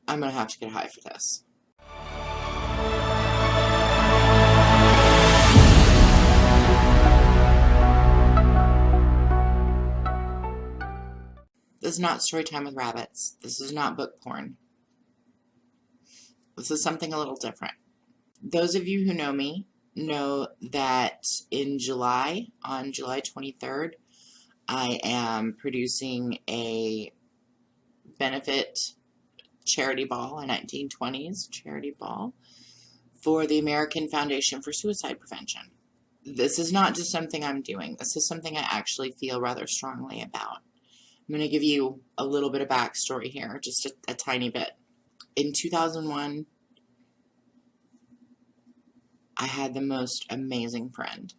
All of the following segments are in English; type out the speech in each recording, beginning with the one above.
I'm going to have to get high for this. This is not story time with rabbits. This is not book porn. This is something a little different. Those of you who know me know that in July, on July 23rd, I am producing a benefit charity ball, a 1920s charity ball, for the American Foundation for Suicide Prevention. This is not just something I'm doing. This is something I actually feel rather strongly about. I'm going to give you a little bit of backstory here, just a tiny bit. In 2001, I had the most amazing friend.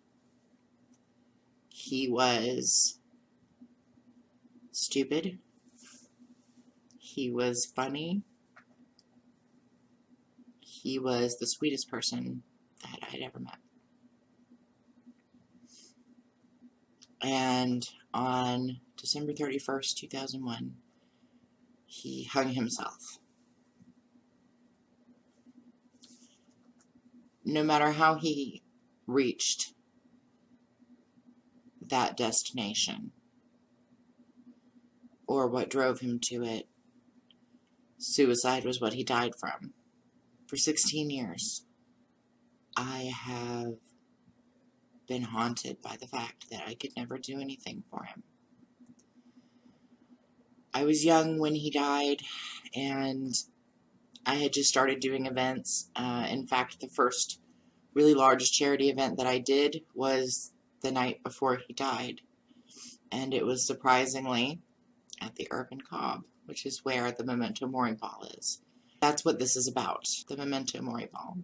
He was stupid. He was funny. He was the sweetest person that I'd ever met. And on December 31st, 2001, he hung himself. No matter how he reached that destination or what drove him to it, suicide was what he died from. For 16 years, I have been haunted by the fact that I could never do anything for him. I was young when he died, and I had just started doing events. In fact, the first really large charity event that I did was the night before he died. And it was surprisingly at the Urban Cobb, which is where the Memento Mori ball is. That's what this is about, the Memento Mori ball.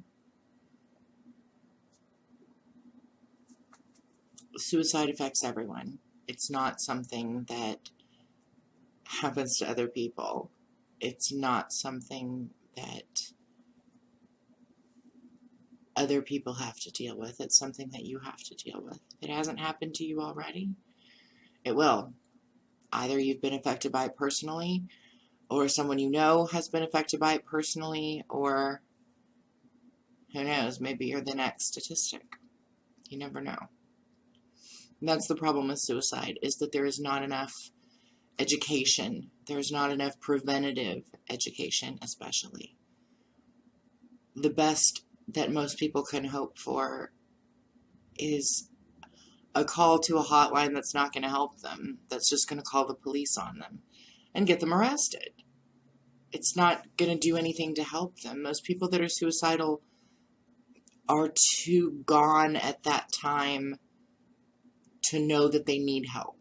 Suicide affects everyone. It's not something that happens to other people. It's not something that other people have to deal with. It's something that you have to deal with. If it hasn't happened to you already, it will. Either you've been affected by it personally, or someone you know has been affected by it personally, or who knows, maybe you're the next statistic. You never know. And that's the problem with suicide, is that there is not enough education. There's not enough preventative education, especially. The best that most people can hope for is a call to a hotline that's not going to help them, that's just going to call the police on them and get them arrested. It's not going to do anything to help them. Most people that are suicidal are too gone at that time to know that they need help,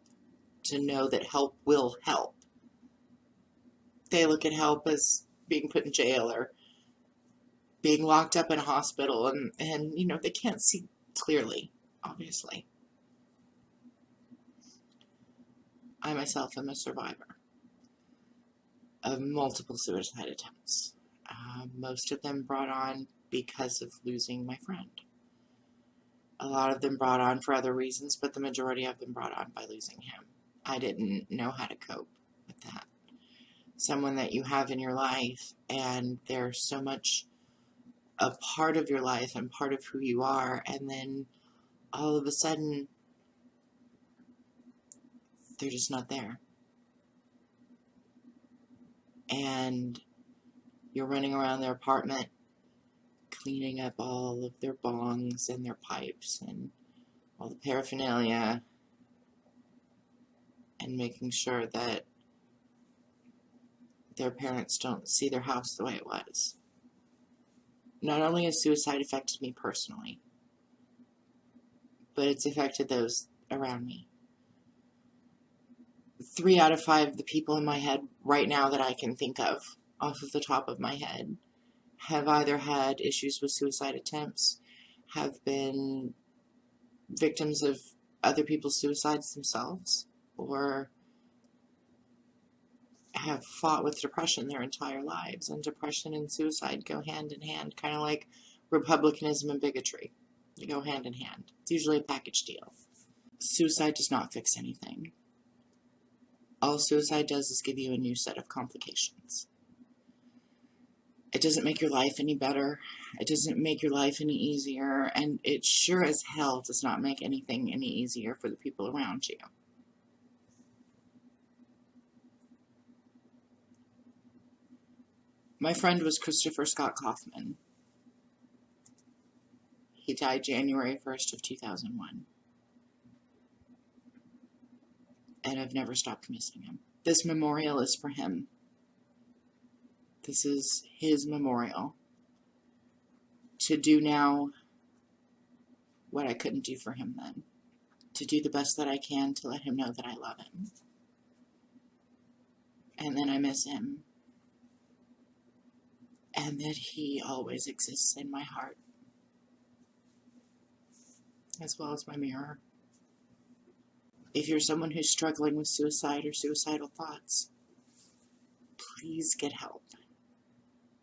to know that help will help. They look at help as being put in jail or being locked up in a hospital, and you know, they can't see clearly, obviously. I myself am a survivor of multiple suicide attempts. Most of them brought on because of losing my friend. A lot of them brought on for other reasons, but the majority of them brought on by losing him. I didn't know how to cope with that. Someone that you have in your life, and they're so much a part of your life and part of who you are, and then all of a sudden, they're just not there. And you're running around their apartment cleaning up all of their bongs and their pipes and all the paraphernalia and making sure that their parents don't see their house the way it was. Not only has suicide affected me personally, but it's affected those around me. 3 out of 5 of the people in my head right now that I can think of, off of the top of my head, have either had issues with suicide attempts, have been victims of other people's suicides themselves, or have fought with depression their entire lives. And depression and suicide go hand in hand, kind of like republicanism and bigotry. They go hand in hand. It's usually a package deal. Suicide does not fix anything. All suicide does is give you a new set of complications. It doesn't make your life any better. It doesn't make your life any easier. And it sure as hell does not make anything any easier for the people around you. My friend was Christopher Scott Kauffman. He died January 1st of 2001. And I've never stopped missing him. This memorial is for him. This is his memorial. To do now what I couldn't do for him then. To do the best that I can to let him know that I love him. And then I miss him. And that he always exists in my heart. As well as my mirror. If you're someone who's struggling with suicide or suicidal thoughts, please get help.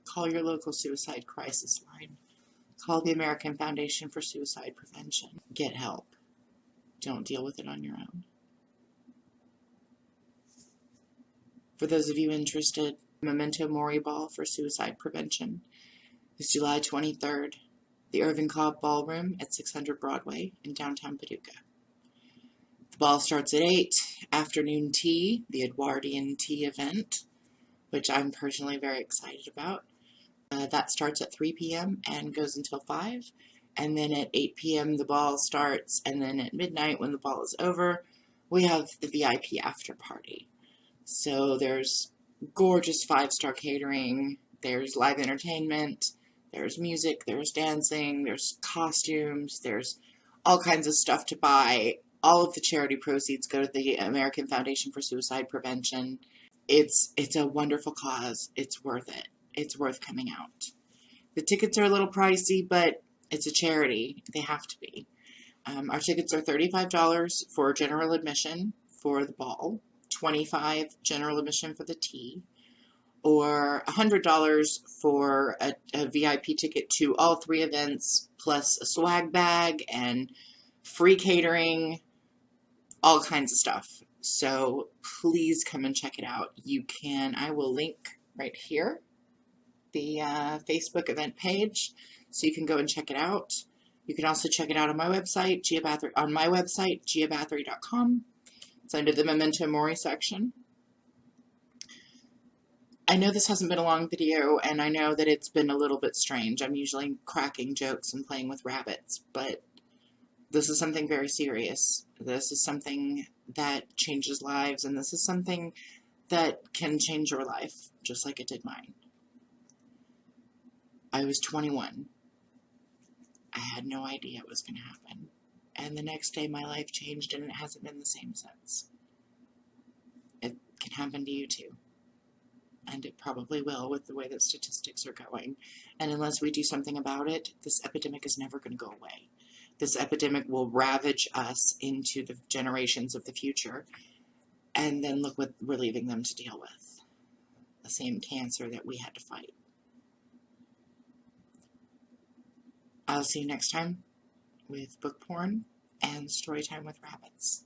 Call your local suicide crisis line. Call the American Foundation for Suicide Prevention. Get help. Don't deal with it on your own. For those of you interested, Memento Mori Ball for Suicide Prevention is July 23rd, the Irving Cobb Ballroom at 600 Broadway in downtown Paducah. The ball starts at 8, afternoon tea, the Edwardian tea event, which I'm personally very excited about. That starts at 3 p.m. and goes until 5. And then at 8 p.m. the ball starts, and then at midnight when the ball is over, we have the VIP after party. So there's gorgeous 5-star catering, there's live entertainment, there's music, there's dancing, there's costumes, there's all kinds of stuff to buy. All of the charity proceeds go to the American Foundation for Suicide Prevention. It's a wonderful cause. It's worth it. It's worth coming out. The tickets are a little pricey, but it's a charity. They have to be. Our tickets are $35 for general admission for the ball, $25 general admission for the tea, or $100 for a VIP ticket to all 3 events, plus a swag bag and free catering, all kinds of stuff. So please come and check it out. You can, I will link right here the Facebook event page, so you can go and check it out. You can also check it out on my website, giabathory.com. It's under the Memento Mori section. I know this hasn't been a long video, and I know that it's been a little bit strange. I'm usually cracking jokes and playing with rabbits, but this is something very serious. This is something that changes lives, and this is something that can change your life, just like it did mine. I was 21. I had no idea it was going to happen. And the next day my life changed, and it hasn't been the same since. It can happen to you too. And it probably will with the way that statistics are going. And unless we do something about it, this epidemic is never going to go away. This epidemic will ravage us into the generations of the future. And then look what we're leaving them to deal with. The same cancer that we had to fight. I'll see you next time with book porn and story time with rabbits.